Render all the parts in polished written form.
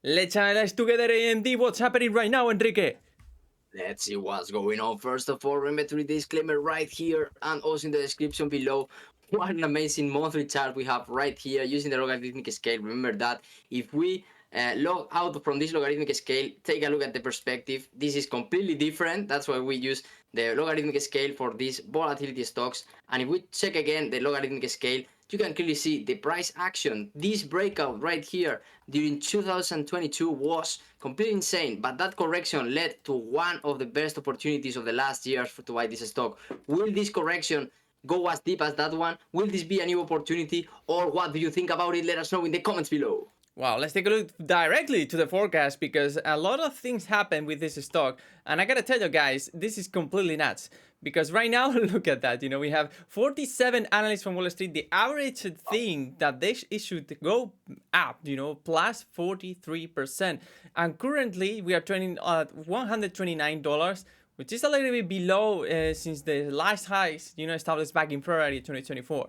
Let's analyze together AMD. What's happening right now, Enrique? Let's see what's going on. First of all, remember to read the disclaimer right here and also in the description below. What an amazing monthly chart we have right here using the logarithmic scale. Remember that if we log out from this logarithmic scale, take a look at the perspective. This is completely different. That's why we use the logarithmic scale for these volatility stocks. And if we check again the logarithmic scale, you can clearly see the price action. This breakout right here during 2022 was completely insane, but that correction led to one of the best opportunities of the last years to buy this stock. Will this correction go as deep as that one? Will this be a new opportunity, or what do you think about it? Let us know in the comments below. Well, let's take a look directly to the forecast because a lot of things happen with this stock. And I gotta tell you guys, this is completely nuts. Because right now, look at that. We have 47 analysts from Wall Street. The average thing that they should go up, plus 43%. And currently, we are trading at $129, which is a little bit below since the last highs, established back in February 2024.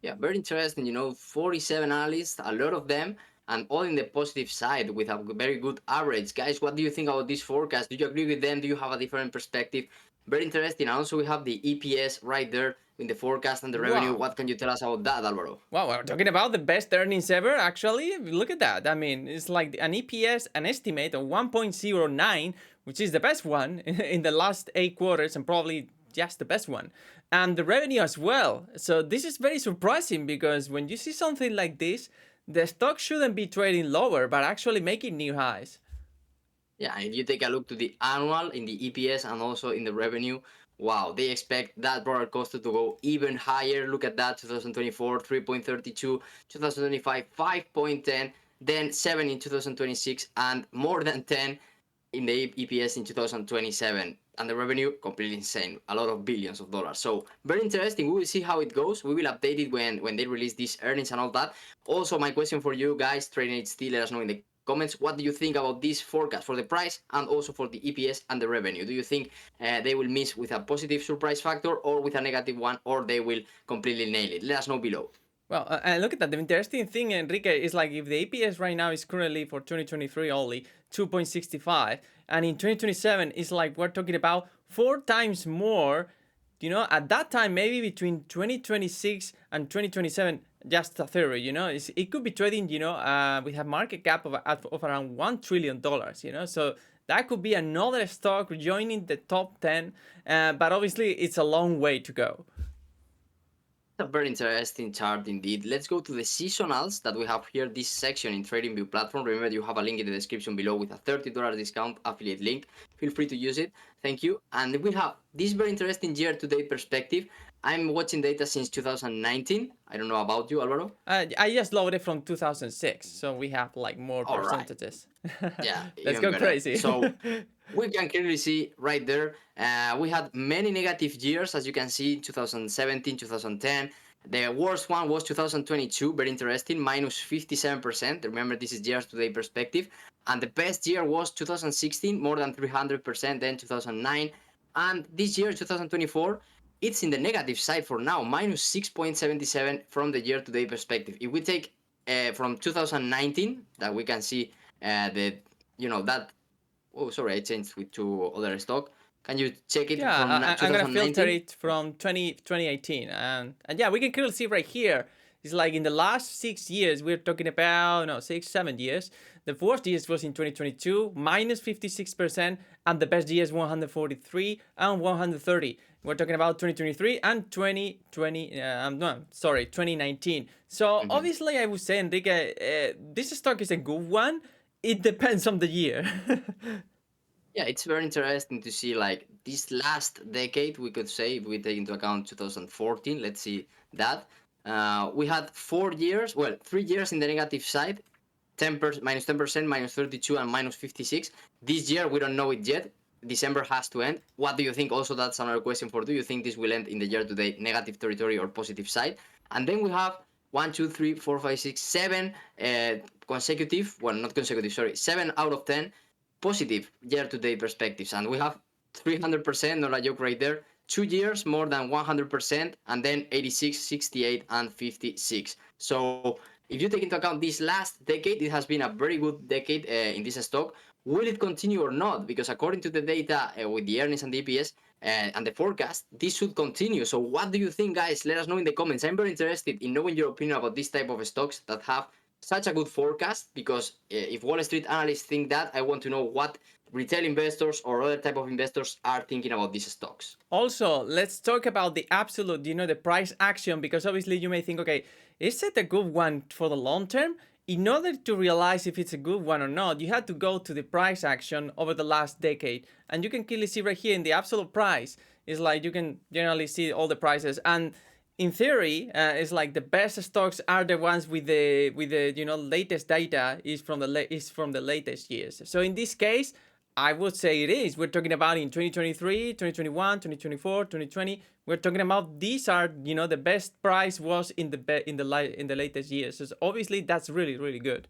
Yeah, very interesting. 47 analysts, a lot of them, and all in the positive side with a very good average. Guys, what do you think about this forecast? Do you agree with them? Do you have a different perspective? Very interesting. And also, we have the EPS right there in the forecast and the revenue. Wow. What can you tell us about that, Alvaro? Wow, we're talking about the best earnings ever, actually. Look at that. I mean, it's like an EPS, an estimate of 1.09, which is the best one in the last 8 quarters and probably just the best one. And the revenue as well. So this is very surprising because when you see something like this, the stock shouldn't be trading lower, but actually making new highs. Yeah, if you take a look to the annual in the EPS and also in the revenue, wow, they expect that roller coaster to go even higher. Look at that, 2024, 3.32, 2025, 5.10, then 7 in 2026, and more than 10 in the EPS in 2027. And the revenue, completely insane, a lot of billions of dollars. So very interesting. We will see how it goes. We will update it when they release these earnings and all that. Also, my question for you guys, trading it still, let us know in the comments what do you think about this forecast for the price and also for the EPS and the revenue. Do you think they will miss with a positive surprise factor or with a negative one, or they will completely nail it? Let us know below. Well, and look at that. The interesting thing, Enrique, is like if the EPS right now is currently for 2023 only 2.65, and in 2027 it's like we're talking about 4 times more. At that time, maybe between 2026 and 2027, just a theory, it could be trading, with a market cap of around $1 trillion, so that could be another stock joining the top 10, but obviously it's a long way to go. A very interesting chart indeed. Let's go to the seasonals that we have here, this section in TradingView platform. Remember, you have a link in the description below with a $30 discount affiliate link. Feel free to use it. Thank you. And we have this very interesting year-to-date perspective. I'm watching data since 2019. I don't know about you, Alvaro. I just loaded from 2006, so we have like more All right. percentages. Yeah, Let's even go better. crazy. So we can clearly see right there, we had many negative years, as you can see, 2017, 2010. The worst one was 2022, very interesting, minus 57%. Remember, this is year-to-date perspective. And the best year was 2016, more than 300%, then 2009. And this year, 2024, it's in the negative side for now, minus 6.77 from the year-to-date perspective. If we take from 2019, that we can see that. Oh, sorry, I changed with two other stock. Can you check it from Yeah, I'm gonna filter 2019? it from 2018, and yeah, we can clearly see right here. It's like in the last 6 years, we're talking about no 6, 7 years. The worst years was in 2022, minus 56%, and the best years 143 and 130. We're talking about 2023 and 2020. No, sorry, 2019. So Mhm. obviously, I would say, Enrique, this stock is a good one. It depends on the year. Yeah, it's very interesting to see like this last decade, we could say, if we take into account 2014, let's see that. We had 4 years, well, 3 years in the negative side, 10%, minus 10%, minus 32, and minus 56. This year, we don't know it yet. December has to end. What do you think? Also, that's another question for do you think this will end in the year-to-date negative territory or positive side? And then we have 1, 2, 3, 4, 5, 6, 7 consecutive, well, not consecutive, sorry, 7 out of 10 positive year-to-date perspectives. And we have 300%, not a joke right there, 2 years more than 100%, and then 86, 68, and 56. So If you take into account this last decade, it has been a very good decade in this stock. Will it continue or not? Because according to the data with the earnings and the EPS and the forecast, this should continue. So what do you think, guys? Let us know in the comments. I'm very interested in knowing your opinion about this type of stocks that have such a good forecast, because if Wall Street analysts think that, I want to know what retail investors or other type of investors are thinking about these stocks. Also, let's talk about the absolute, the price action, because obviously you may think, okay, is it a good one for the long term? In order to realize if it's a good one or not, you have to go to the price action over the last decade. And you can clearly see right here in the absolute price, it's like you can generally see all the prices. And in theory, it's like the best stocks are the ones with the latest data is from the latest years. So in this case, I would say it is. We're talking about in 2023, 2021, 2024, 2020. We're talking about these are the best price was in the latest years. So obviously that's really really good.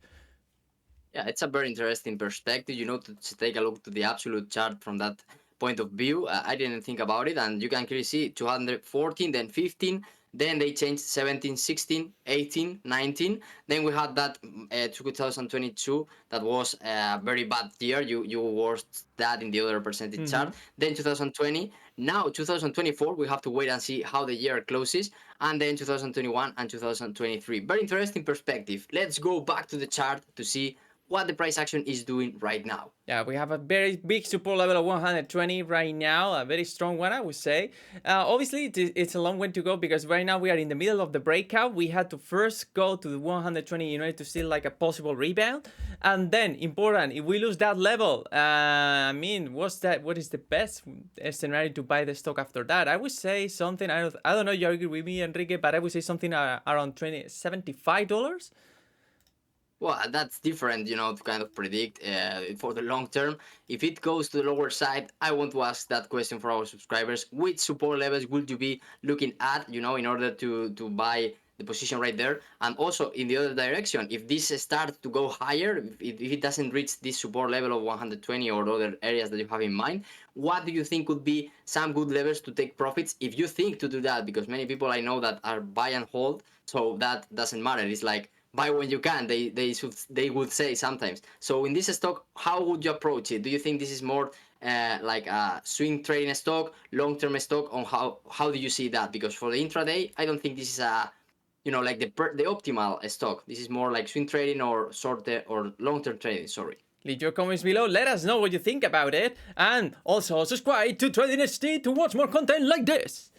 Yeah, it's a very interesting perspective, to take a look to the absolute chart from that point of view. I didn't think about it, and you can clearly see 214, then 15, then they changed 17, 16, 18, 19. Then we had that 2022, that was a very bad year. You worst that in the other percentage chart. Then 2020, now 2024, we have to wait and see how the year closes, and then 2021 and 2023. Very interesting perspective. Let's go back to the chart to see what the price action is doing right now. Yeah, we have a very big support level of 120 right now, a very strong one, I would say. Obviously, it's a long way to go because right now we are in the middle of the breakout. We had to first go to the 120 in order to see like a possible rebound. And then, important, if we lose that level, I mean, what is the best scenario to buy the stock after that? I would say something, I don't know if you agree with me, Enrique, but I would say something around $75. Well, that's different, to kind of predict for the long term. If it goes to the lower side, I want to ask that question for our subscribers. Which support levels would you be looking at, in order to buy the position right there? And also in the other direction, if this starts to go higher, if it doesn't reach this support level of 120 or other areas that you have in mind, what do you think could be some good levels to take profits if you think to do that? Because many people I know that are buy and hold, so that doesn't matter. It's like buy when you can, they would say sometimes. So in this stock, how would you approach it? Do you think this is more like a swing trading stock, long-term stock? On how do you see that? Because for the intraday, I don't think this is a like the optimal stock. This is more like swing trading or short or long-term trading. Sorry. Leave your comments below, let us know what you think about it, and also subscribe to Trading HD to watch more content like this.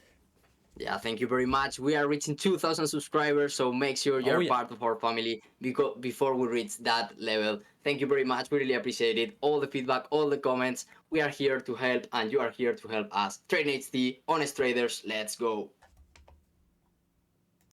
Yeah, thank you very much. We are reaching 2,000 subscribers, so make sure you're part of our family before we reach that level. Thank you very much. We really appreciate it. All the feedback, all the comments. We are here to help, and you are here to help us. Trading HD, honest traders. Let's go.